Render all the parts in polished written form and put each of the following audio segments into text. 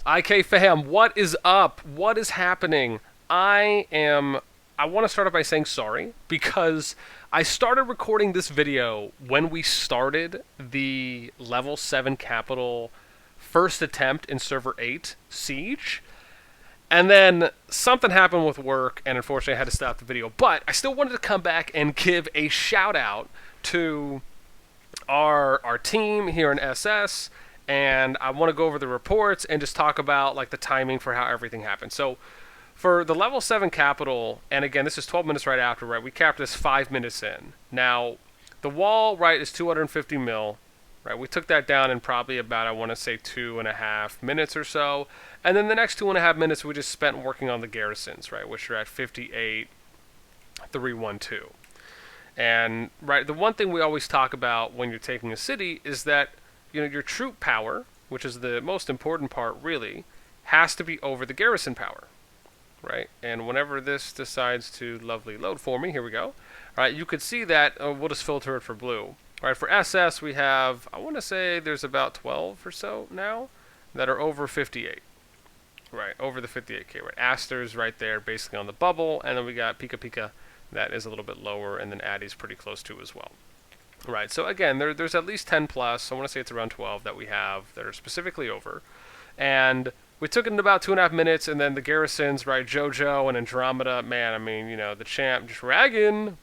IK fam, what is up? What is happening? I want to start off by saying sorry because I started recording this video when we started the level 7 capital first attempt in server 8 siege. And then something happened with work, and unfortunately I had to stop the video. But I still wanted to come back and give a shout out to our team here in SS, and I want to go over the reports and just talk about like the timing for how everything happened. So for the level 7 capital, and again this is 12 minutes right after, right? We capped this 5 minutes in. Now the wall, right, is 250 mil. Right, we took that down in probably about, I want to say, 2.5 minutes or so. And then the next 2.5 minutes we just spent working on the garrisons, right, which are at 58,312. And, right, the one thing we always talk about when you're taking a city is that, you know, your troop power, which is the most important part, really, has to be over the garrison power, right? And whenever this decides to lovely load for me, here we go. All right, you could see that, we'll just filter it for blue. All right, for SS, we have, I want to say there's about 12 or so now that are over 58. Right, over the 58K. Right, Aster's right there, basically on the bubble. And then we got Pika Pika, that is a little bit lower. And then Addy's pretty close to as well. Right, so again, there's at least 10 plus. I want to say it's around 12 that we have that are specifically over. And we took it in about 2.5 minutes. And then the garrisons, right, JoJo and Andromeda. Man, I mean, you know, the champ, dragon.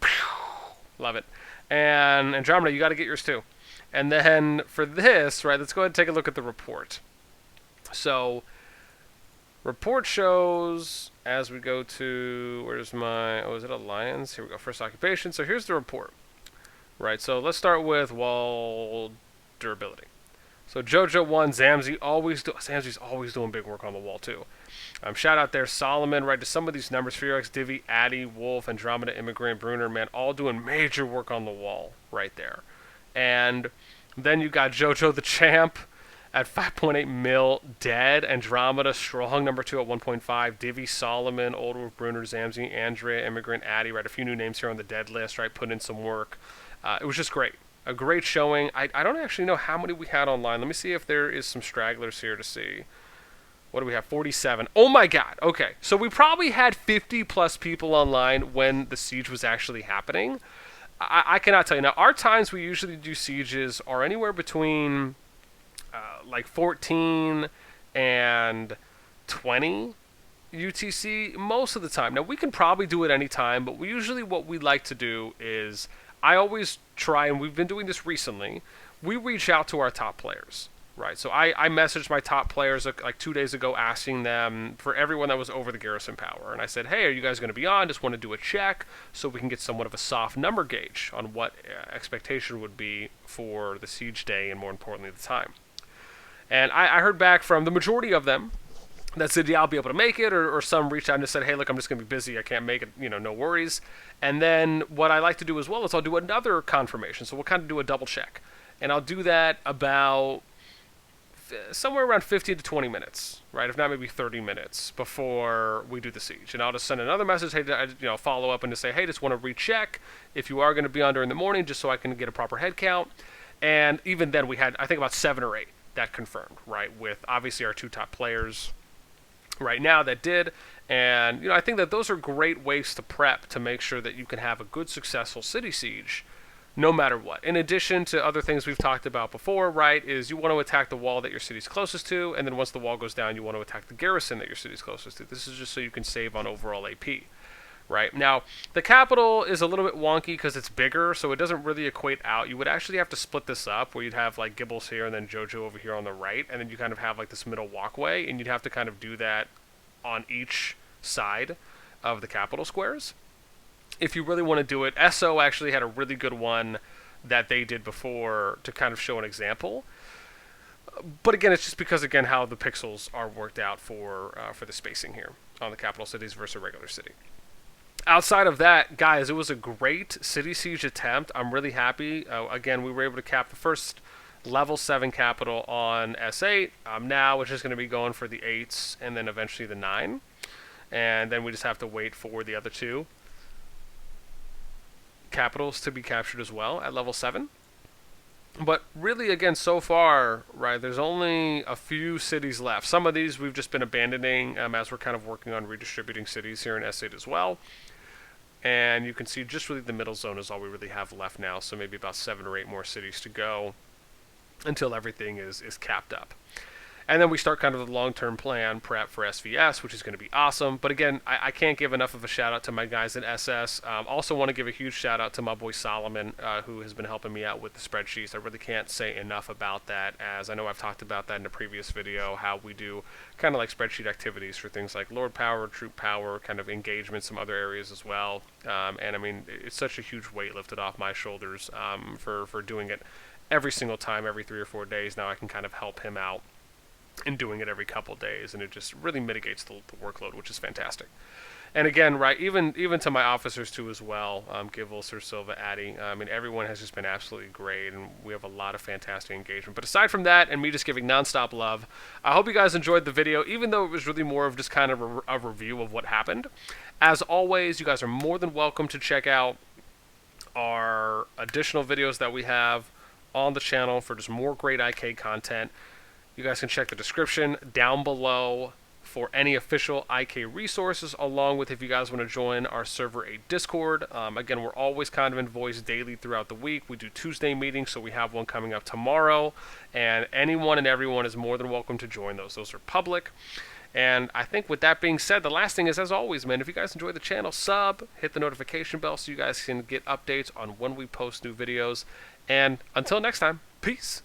Love it. And Andromeda, you got to get yours too. And then for this, right, let's go ahead and take a look at the report. So, report shows, as we go to, where's my, oh, is it Alliance? Here we go, first occupation. So here's the report. Right, so let's start with wall durability. So JoJo won, Zamzi's always doing big work on the wall too. Shout out there, Solomon, right, to some of these numbers, Fearx, Divi, Addy, Wolf, Andromeda, Immigrant, Bruner, man, all doing major work on the wall right there. And then you got JoJo the champ at 5.8 mil, dead. Andromeda, strong, number 2 at 1.5. Divi, Solomon, Old Wolf, Bruner, Zamzi, Andrea, Immigrant, Addy, right, a few new names here on the dead list, right, put in some work. It was just great. A great showing. I don't actually know how many we had online. Let me see if there is some stragglers here to see. What do we have? 47. Oh my god. Okay. So we probably had 50 plus people online when the siege was actually happening. I cannot tell you. Now, our times we usually do sieges are anywhere between like 14 and 20 UTC most of the time. Now, we can probably do it any time, but what we like to do is I always try, and we've been doing this recently, we reach out to our top players. Right, so I messaged my top players like 2 days ago asking them for everyone that was over the garrison power. And I said, hey, are you guys going to be on? Just want to do a check so we can get somewhat of a soft number gauge on what expectation would be for the siege day and more importantly the time. And I heard back from the majority of them that said, yeah, I'll be able to make it, or some reached out and just said, hey, look, I'm just going to be busy, I can't make it, you know, no worries. And then what I like to do as well is I'll do another confirmation. So we'll kind of do a double check. And I'll do that about somewhere around 15 to 20 minutes, right? If not maybe 30 minutes before we do the siege. And I'll just send another message, hey, you know, follow up and just say, hey, just want to recheck if you are going to be on during the morning, just so I can get a proper head count. And even then we had, I think, about 7 or 8 that confirmed, right? With obviously our 2 top players right now that did. And, you know, I think that those are great ways to prep to make sure that you can have a good, successful city siege no matter what. In addition to other things we've talked about before, right, is you want to attack the wall that your city's closest to, and then once the wall goes down, you want to attack the garrison that your city's closest to. This is just so you can save on overall AP, right? Now, the capital is a little bit wonky because it's bigger, so it doesn't really equate out. You would actually have to split this up, where you'd have, like, Gibbles here and then JoJo over here on the right, and then you kind of have, like, this middle walkway, and you'd have to kind of do that on each side of the capital squares. If you really want to do it, SO actually had a really good one that they did before to kind of show an example. But again, it's just because, again, how the pixels are worked out for the spacing here on the capital cities versus a regular city. Outside of that, guys, it was a great city siege attempt. I'm really happy. Again, we were able to cap the first level 7 capital on S8. Now it's just going to be going for the 8s and then eventually the 9. And then we just have to wait for the other 2 capitals to be captured as well at level 7. But really, again, so far, right, there's only a few cities left. Some of these we've just been abandoning as we're kind of working on redistributing cities here in S8 as well. And you can see just really the middle zone is all we really have left now. So maybe about 7 or 8 more cities to go until everything is capped up. And then we start kind of the long-term plan prep for SVS, which is going to be awesome. But again, I can't give enough of a shout out to my guys at SS. Also want to give a huge shout out to my boy Solomon, who has been helping me out with the spreadsheets. I really can't say enough about that, as I know I've talked about that in a previous video, how we do kind of like spreadsheet activities for things like Lord Power, Troop Power, kind of engagement, some other areas as well. And I mean, it's such a huge weight lifted off my shoulders for doing it every single time, every 3 or 4 days. Now I can kind of help him out in doing it every couple days, and it just really mitigates the workload, which is fantastic. And again, right, even to my officers too as well, Givil, Sir Silva, Addy, I mean, everyone has just been absolutely great, and we have a lot of fantastic engagement. But aside from that, and me just giving nonstop love, I hope you guys enjoyed the video, even though it was really more of just kind of a review of what happened. As always, you guys are more than welcome to check out our additional videos that we have on the channel for just more great IK content. You guys can check the description down below for any official IK resources, along with if you guys want to join our server 8 Discord. Again, we're always kind of in voice daily throughout the week. We do Tuesday meetings, so we have one coming up tomorrow. And anyone and everyone is more than welcome to join those. Those are public. And I think with that being said, the last thing is, as always, man, if you guys enjoy the channel, sub, hit the notification bell so you guys can get updates on when we post new videos. And until next time, peace.